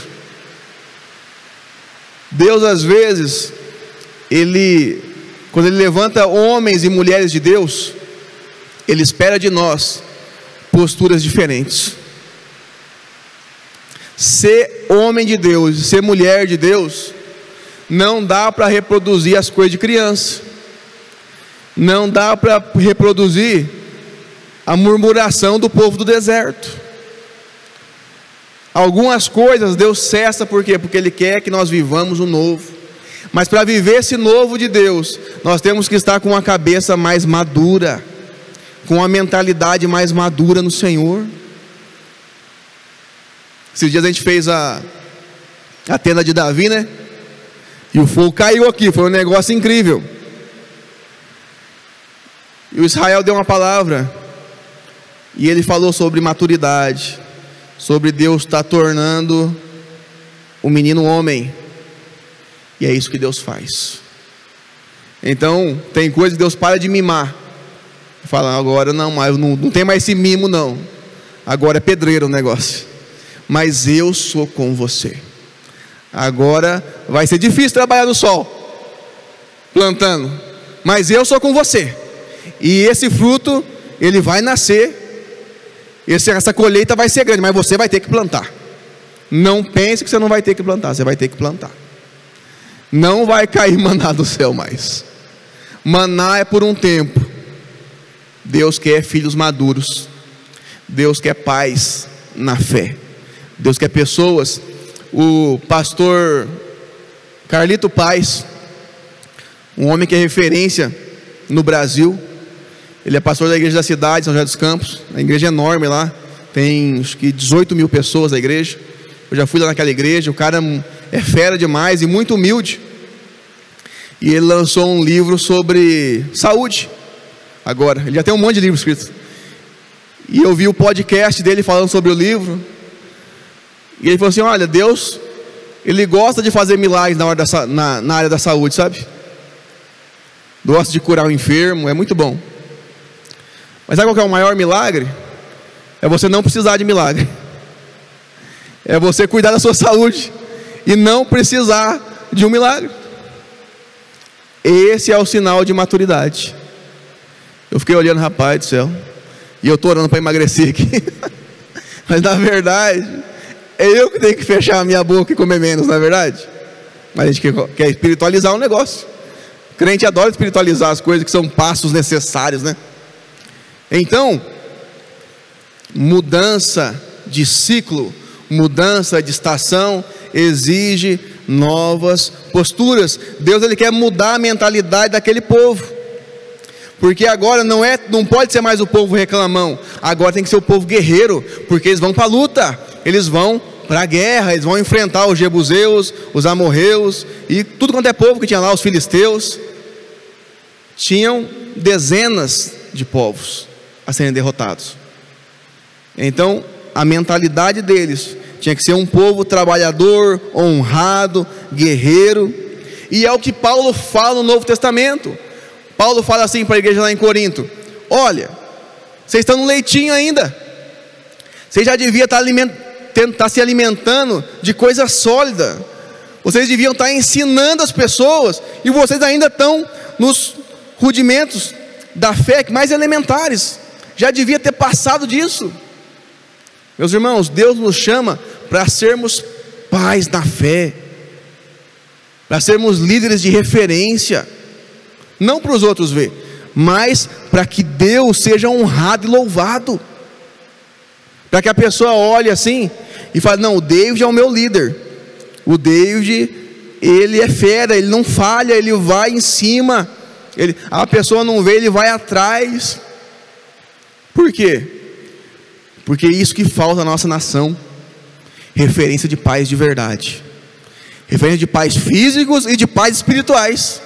Deus às vezes, quando Ele levanta homens e mulheres de Deus, Ele espera de nós posturas diferentes. Ser homem de Deus, ser mulher de Deus, não dá para reproduzir as coisas de criança, não dá para reproduzir a murmuração do povo do deserto. Algumas coisas Deus cessa, por quê? Porque Ele quer que nós vivamos o novo. Mas para viver esse novo de Deus, nós temos que estar com a cabeça mais madura, com a mentalidade mais madura no Senhor. Esses dias a gente fez a tenda de Davi, né? E o fogo caiu aqui, foi um negócio incrível. E o Israel deu uma palavra, e ele falou sobre maturidade, sobre Deus estar tornando o menino homem. E é isso que Deus faz. Então, tem coisa que Deus para de mimar. Fala, agora não mais, não tem mais esse mimo não. Agora é pedreiro o negócio. Mas eu sou com você. Agora vai ser difícil trabalhar no sol, plantando, mas eu sou com você. E esse fruto, ele vai nascer. Essa colheita vai ser grande, mas você vai ter que plantar. Não pense que você não vai ter que plantar, você vai ter que plantar. Não vai cair maná do céu mais. Maná é por um tempo. Deus quer filhos maduros. Deus quer pais na fé. Deus quer pessoas. O pastor Carlito Paz, um homem que é referência no Brasil, ele é pastor da igreja da cidade, São José dos Campos. A igreja é enorme lá, tem acho que 18 mil pessoas a igreja. Eu já fui lá naquela igreja. O cara é fera demais e muito humilde. E ele lançou um livro sobre saúde. Agora, ele já tem um monte de livro escrito. E eu vi o podcast dele falando sobre o livro. E ele falou assim, olha, Deus, Ele gosta de fazer milagres na área da saúde, sabe? Gosta de curar o enfermo, é muito bom. Mas sabe qual que é o maior milagre? É você não precisar de milagre. É você cuidar da sua saúde e não precisar de um milagre. Esse é o sinal de maturidade. Eu fiquei olhando, rapaz do céu, e eu estou orando para emagrecer aqui. Mas na verdade, é eu que tenho que fechar a minha boca e comer menos, não é verdade? Mas a gente quer espiritualizar o negócio. O crente adora espiritualizar as coisas que são passos necessários, né? Então, mudança de ciclo, mudança de estação, exige novas posturas. Deus, Ele quer mudar a mentalidade daquele povo. Porque agora não pode ser mais o povo reclamão. Agora tem que ser o povo guerreiro. Porque eles vão para a luta. Eles vão para a guerra. Eles vão enfrentar os jebuseus, os amorreus e tudo quanto é povo que tinha lá, os filisteus. Tinham dezenas de povos a serem derrotados. Então a mentalidade deles tinha que ser um povo trabalhador, honrado, guerreiro. E é o que Paulo fala no Novo Testamento. Paulo fala assim para a igreja lá em Corinto: olha, vocês estão no leitinho ainda. Vocês já deviam estar se alimentando de coisa sólida. Vocês deviam estar ensinando as pessoas. E vocês ainda estão nos rudimentos da fé mais elementares. já devia ter passado disso. Meus irmãos, Deus nos chama para sermos pais na fé, para sermos líderes de referência, não para os outros ver, mas para que Deus seja honrado e louvado, para que a pessoa olhe assim e fale: não, o David é o meu líder, o David, ele é fera, ele não falha, ele vai em cima, a pessoa não vê, ele vai atrás. Por quê? Porque é isso que falta na nossa nação: referência de pais de verdade, referência de pais físicos e de pais espirituais.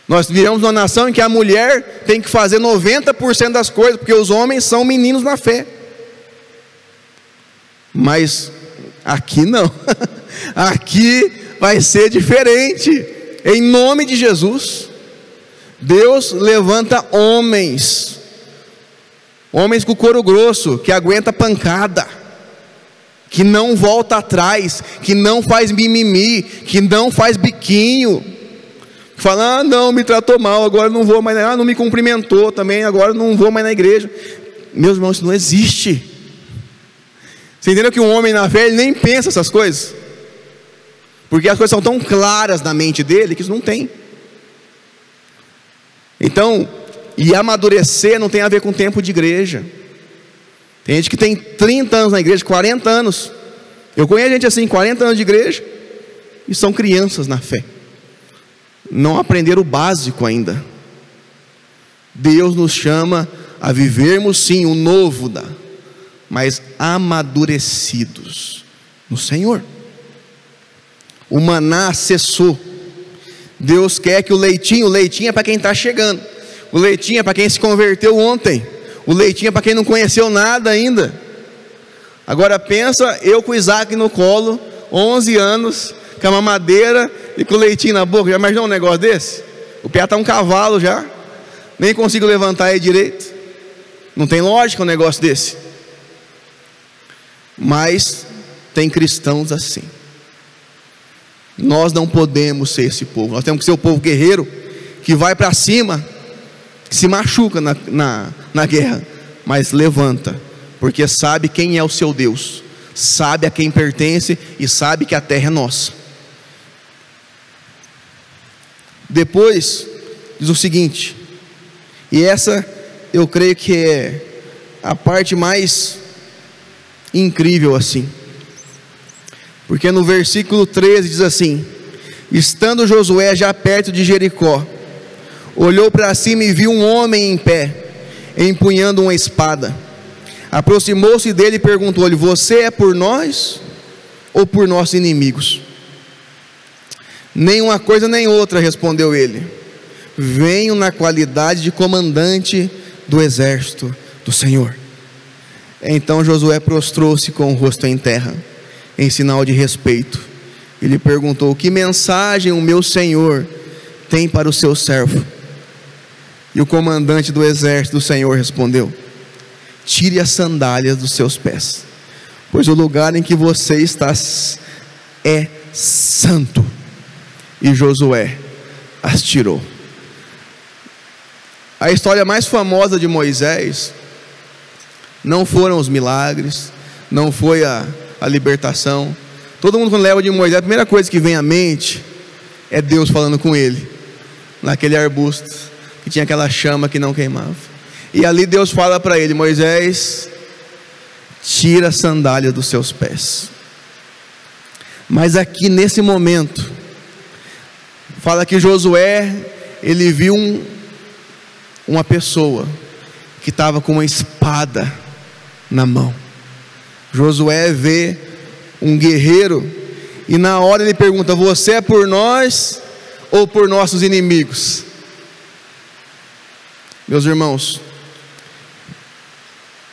Nós vivemos numa nação em que a mulher tem que fazer 90% das coisas, porque os homens são meninos na fé. Mas aqui não, aqui vai ser diferente, em nome de Jesus. Deus levanta homens com couro grosso, que aguenta pancada, que não volta atrás, que não faz mimimi, que não faz biquinho, fala: ah, não, me tratou mal, agora não vou mais, ah, não me cumprimentou também, agora não vou mais na igreja. Meus irmãos, isso não existe. Você entendeu que um homem na fé, ele nem pensa essas coisas, porque as coisas são tão claras na mente dele, que isso não tem. Então, e amadurecer não tem a ver com tempo de igreja. Tem gente que tem 30 anos na igreja, 40 anos. Eu conheço gente assim, 40 anos de igreja, e são crianças na fé, não aprenderam o básico ainda. Deus nos chama a vivermos sim o novo, mas amadurecidos no Senhor. O maná cessou. Deus quer que o leitinho é para quem está chegando, o leitinho é para quem se converteu ontem, o leitinho é para quem não conheceu nada ainda. Agora pensa eu com o Isaac no colo, 11 anos, com a mamadeira e com o leitinho na boca. Já imaginou um negócio desse? O pé está um cavalo já, nem consigo levantar ele direito. Não tem lógica um negócio desse. Mas tem cristãos assim. Nós não podemos ser esse povo. Nós temos que ser o povo guerreiro, que vai para cima, que se machuca na guerra, mas levanta, porque sabe quem é o seu Deus, sabe a quem pertence e sabe que a terra é nossa. Depois diz o seguinte, e essa eu creio que é a parte mais incrível assim, porque no versículo 13 diz assim: estando Josué já perto de Jericó, olhou para cima e viu um homem em pé, empunhando uma espada. Aproximou-se dele e perguntou-lhe: você é por nós ou por nossos inimigos? Nem uma coisa nem outra, respondeu ele. Venho na qualidade de comandante do exército do Senhor. Então Josué prostrou-se com o rosto em terra, em sinal de respeito. Ele perguntou: que mensagem o meu senhor tem para o seu servo? E o comandante do exército do Senhor respondeu: tire as sandálias dos seus pés, pois o lugar em que você está é santo. E Josué as tirou. A história mais famosa de Moisés não foram os milagres, não foi a libertação. Todo mundo, quando leva de Moisés, a primeira coisa que vem à mente é Deus falando com ele, naquele arbusto que tinha aquela chama que não queimava. E ali Deus fala para ele: Moisés, tira a sandália dos seus pés. Mas aqui nesse momento fala que Josué, ele viu uma pessoa que estava com uma espada na mão. Josué vê um guerreiro e na hora ele pergunta: você é por nós ou por nossos inimigos? Meus irmãos,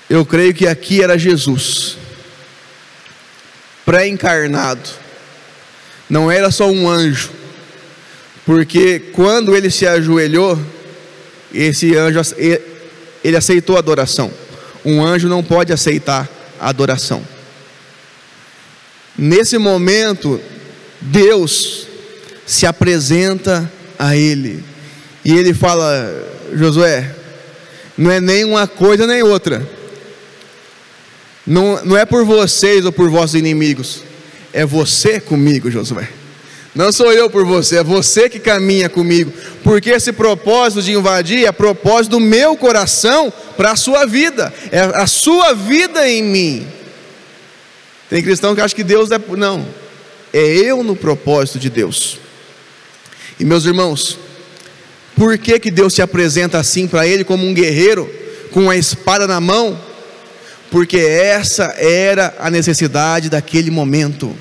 eu creio que aqui era Jesus pré-encarnado, não era só um anjo, porque quando ele se ajoelhou, esse anjo, ele aceitou a adoração. Um anjo não pode aceitar a adoração. Nesse momento, Deus se apresenta a ele, e ele fala: Josué, Não é nem uma coisa nem outra. Não é por vocês ou por vossos inimigos. É você comigo, Josué. Não sou eu por você, é você que caminha comigo. Porque esse propósito de invadir é propósito do meu coração para a sua vida. É a sua vida em mim. Tem cristão que acha que Deus é... Não, é eu no propósito de Deus. E meus irmãos, por que Deus se apresenta assim para ele como um guerreiro, com a espada na mão? Porque essa era a necessidade daquele momento.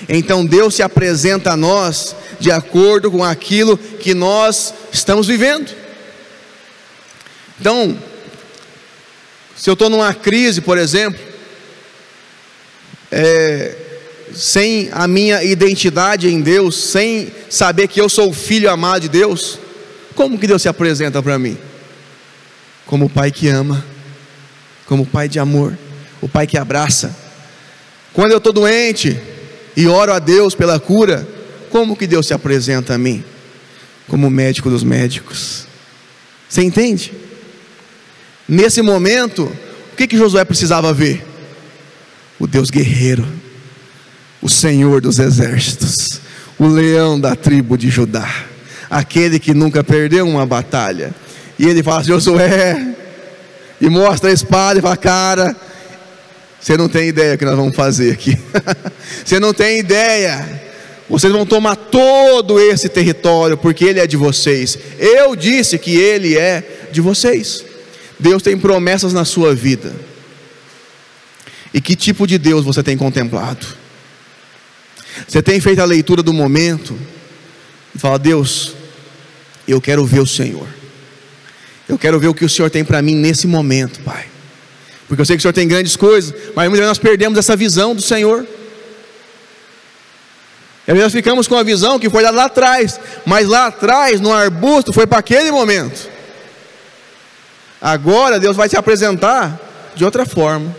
Então Deus se apresenta a nós de acordo com aquilo que nós estamos vivendo. Então, se eu estou numa crise, por exemplo, sem a minha identidade em Deus, sem saber que eu sou o filho amado de Deus, como que Deus se apresenta para mim? Como o Pai que ama, como o Pai de amor, o Pai que abraça. Quando eu estou doente e oro a Deus pela cura, como que Deus se apresenta a mim? Como o médico dos médicos. Você entende? Nesse momento, o que Josué precisava ver? O Deus guerreiro, o Senhor dos exércitos, o leão da tribo de Judá, aquele que nunca perdeu uma batalha. E ele fala: Josué, e mostra a espada e fala: cara, você não tem ideia o que nós vamos fazer aqui. Você não tem ideia. Vocês vão tomar todo esse território, porque ele é de vocês. Eu disse que ele é de vocês. Deus tem promessas na sua vida. E que tipo de Deus você tem contemplado? Você tem feito a leitura do momento e fala: Deus, eu quero ver o Senhor. Eu quero ver o que o Senhor tem para mim nesse momento, Pai. Porque eu sei que o Senhor tem grandes coisas, mas muitas vezes nós perdemos essa visão do Senhor. E às vezes nós ficamos com a visão que foi lá atrás, mas lá atrás, no arbusto, foi para aquele momento. Agora Deus vai se apresentar de outra forma,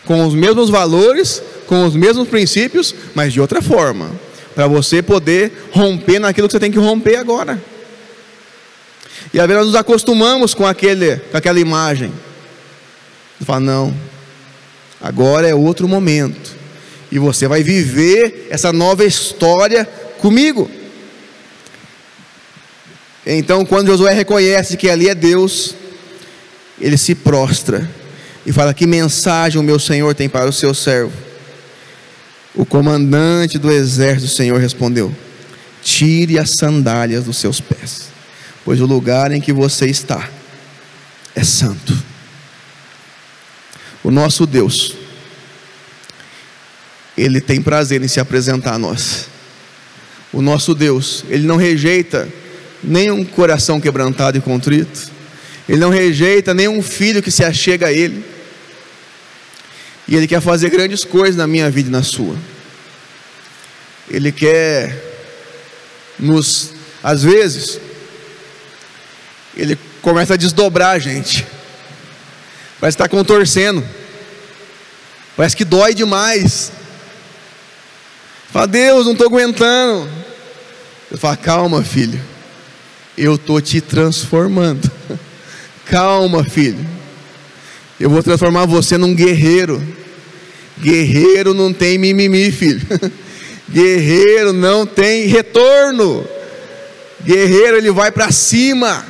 com os mesmos valores, com os mesmos princípios, mas de outra forma, para você poder romper naquilo que você tem que romper agora. E às vezes nós nos acostumamos com aquela imagem. Você fala: não, agora é outro momento, e você vai viver essa nova história comigo. Então, quando Josué reconhece que ali é Deus, ele se prostra e fala: que mensagem o meu Senhor tem para o seu servo? O comandante do exército do Senhor respondeu: tire as sandálias dos seus pés, pois o lugar em que você está é santo. O nosso Deus, Ele tem prazer em se apresentar a nós. O nosso Deus, Ele não rejeita nenhum coração quebrantado e contrito. Ele não rejeita nenhum filho que se achega a Ele. E Ele quer fazer grandes coisas na minha vida e na sua. Ele quer às vezes, Ele começa a desdobrar a gente. Parece que está contorcendo. Parece que dói demais. Fala: Deus, não estou aguentando. Eu falo: calma, filho, eu estou te transformando. Calma, filho, eu vou transformar você num guerreiro. Guerreiro não tem mimimi, filho. Guerreiro não tem retorno. Guerreiro, ele vai para cima.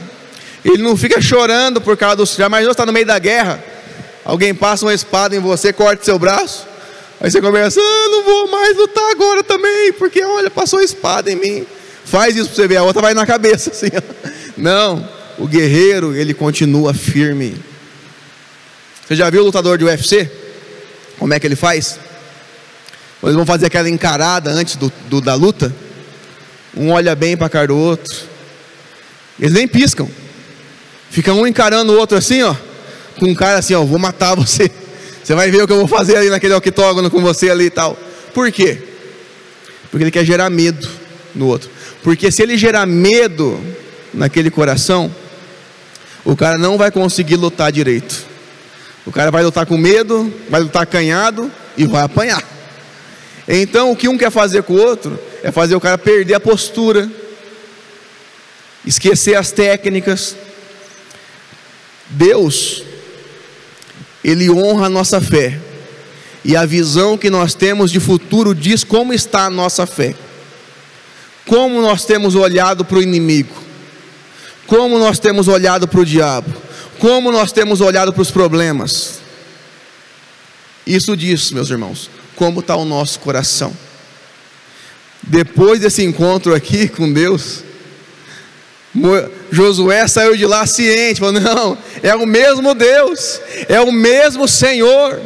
Ele não fica chorando por causa dos... Já imaginou, você está no meio da guerra, alguém passa uma espada em você, corta seu braço, aí você começa: não vou mais lutar agora também, porque olha, passou a espada em mim. Faz isso para você ver, a outra vai na cabeça assim. Não, o guerreiro, ele continua firme. Você já viu o lutador de UFC? Como é que ele faz? Quando eles vão fazer aquela encarada antes da luta, um olha bem para a cara do outro, eles nem piscam, fica um encarando o outro assim, ó, com um cara assim: ó, vou matar você, você vai ver o que eu vou fazer ali naquele octógono com você ali e tal. Por quê? Porque ele quer gerar medo no outro. Porque se ele gerar medo naquele coração, o cara não vai conseguir lutar direito. O cara vai lutar com medo, vai lutar acanhado e vai apanhar. Então o que um quer fazer com o outro é fazer o cara perder a postura, esquecer as técnicas. Deus, Ele honra a nossa fé, e a visão que nós temos de futuro diz como está a nossa fé, como nós temos olhado para o inimigo, como nós temos olhado para o diabo, como nós temos olhado para os problemas. Isso diz, meus irmãos, como está o nosso coração. Depois desse encontro aqui com Deus, Josué saiu de lá ciente, falou: não, é o mesmo Deus, é o mesmo Senhor.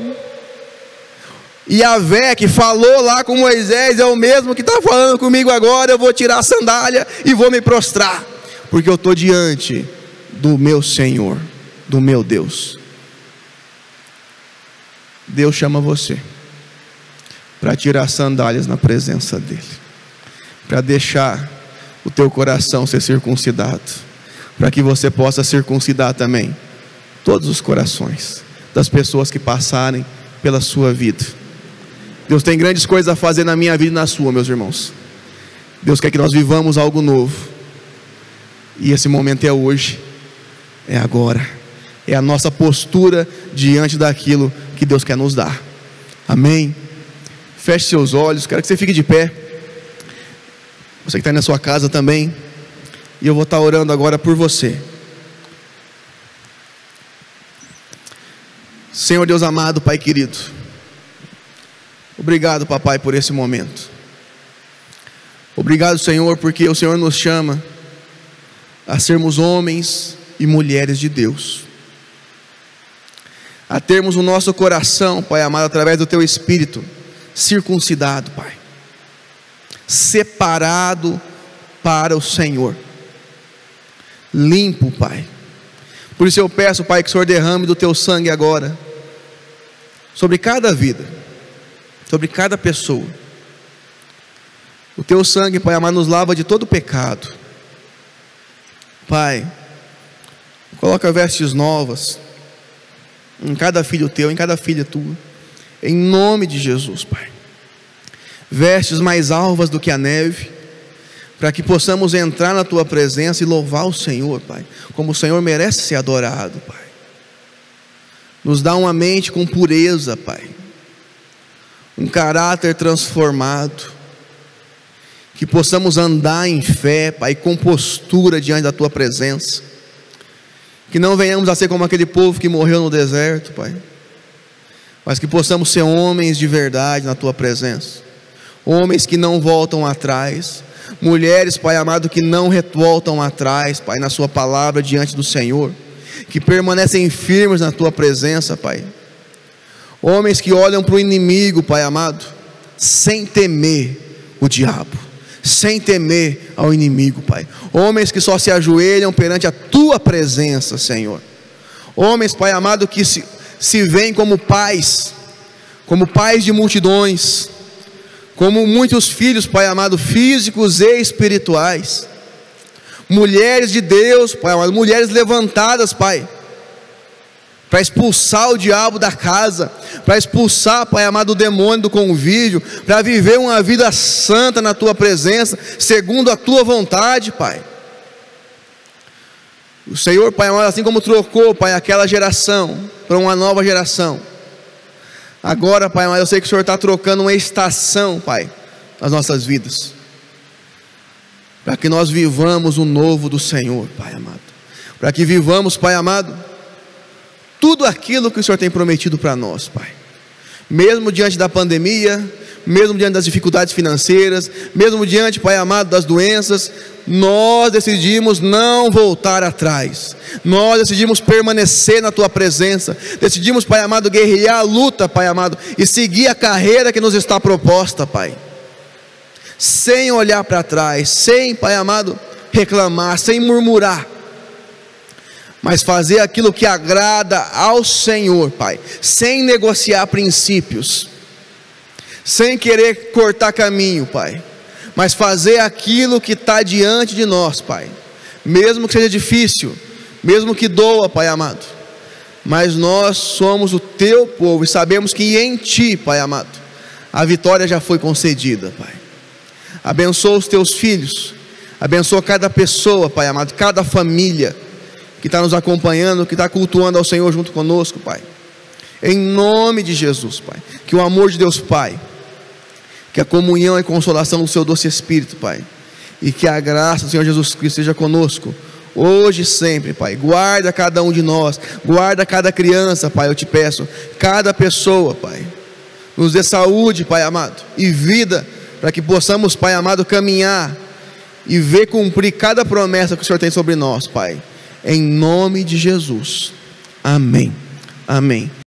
E Yahvé que falou lá com Moisés é o mesmo que está falando comigo agora. Eu vou tirar a sandália e vou me prostrar, porque eu estou diante do meu Senhor, do meu Deus. Deus chama você para tirar as sandálias na presença dEle, para deixar o teu coração ser circuncidado, para que você possa circuncidar também todos os corações das pessoas que passarem pela sua vida. Deus tem grandes coisas a fazer na minha vida e na sua, meus irmãos. Deus quer que nós vivamos algo novo, e esse momento é hoje, é agora, é a nossa postura diante daquilo que Deus quer nos dar. Amém? Feche seus olhos, quero que você fique de pé. Você que está aí na sua casa também, e eu vou estar orando agora por você. Senhor Deus amado, Pai querido, obrigado, papai, por esse momento. Obrigado, Senhor, porque o Senhor nos chama a sermos homens e mulheres de Deus, a termos o nosso coração, Pai amado, através do Teu Espírito, circuncidado, Pai, separado para o Senhor, limpo, Pai. Por isso eu peço, Pai, que o Senhor derrame do Teu sangue agora sobre cada vida, sobre cada pessoa. O Teu sangue, Pai amado, nos lava de todo pecado. Pai, coloca vestes novas em cada filho Teu, em cada filha Tua, em nome de Jesus, Pai. Vestes mais alvas do que a neve, para que possamos entrar na Tua presença e louvar o Senhor, Pai, como o Senhor merece ser adorado, Pai. Nos dá uma mente com pureza, Pai, um caráter transformado, que possamos andar em fé, Pai, com postura diante da Tua presença, que não venhamos a ser como aquele povo que morreu no deserto, Pai, mas que possamos ser homens de verdade na Tua presença, homens que não voltam atrás, mulheres, Pai amado, que não voltam atrás, Pai, na Sua palavra diante do Senhor, que permanecem firmes na Tua presença, Pai, homens que olham para o inimigo, Pai amado, sem temer o diabo, sem temer ao inimigo, Pai, homens que só se ajoelham perante a Tua presença, Senhor, homens, Pai amado, que se veem como pais de multidões, como muitos filhos, Pai amado, físicos e espirituais, mulheres de Deus, Pai amado, mulheres levantadas, Pai, para expulsar o diabo da casa, para expulsar, Pai amado, o demônio do convívio, para viver uma vida santa na Tua presença, segundo a Tua vontade, Pai. O Senhor, Pai amado, assim como trocou, Pai, aquela geração para uma nova geração, agora, Pai amado, eu sei que o Senhor está trocando uma estação, Pai, nas nossas vidas, para que nós vivamos o novo do Senhor, Pai amado, para que vivamos, Pai amado, tudo aquilo que o Senhor tem prometido para nós, Pai, mesmo diante da pandemia, mesmo diante das dificuldades financeiras, mesmo diante, Pai amado, das doenças, nós decidimos não voltar atrás, nós decidimos permanecer na Tua presença, decidimos, Pai amado, guerrear a luta, Pai amado, e seguir a carreira que nos está proposta, Pai, sem olhar para trás, sem, Pai amado, reclamar, sem murmurar, mas fazer aquilo que agrada ao Senhor, Pai, sem negociar princípios, sem querer cortar caminho, Pai, mas fazer aquilo que está diante de nós, Pai, mesmo que seja difícil, mesmo que doa, Pai amado, mas nós somos o Teu povo e sabemos que em Ti, Pai amado, a vitória já foi concedida, Pai. Abençoa os Teus filhos, abençoa cada pessoa, Pai amado, cada família que está nos acompanhando, que está cultuando ao Senhor junto conosco, Pai. Em nome de Jesus, Pai. Que o amor de Deus, Pai, que a comunhão e consolação do Seu doce Espírito, Pai, e que a graça do Senhor Jesus Cristo seja conosco, hoje e sempre, Pai. Guarda cada um de nós, guarda cada criança, Pai, eu te peço, cada pessoa, Pai. Nos dê saúde, Pai amado, e vida, para que possamos, Pai amado, caminhar e ver cumprir cada promessa que o Senhor tem sobre nós, Pai. Em nome de Jesus. Amém. Amém.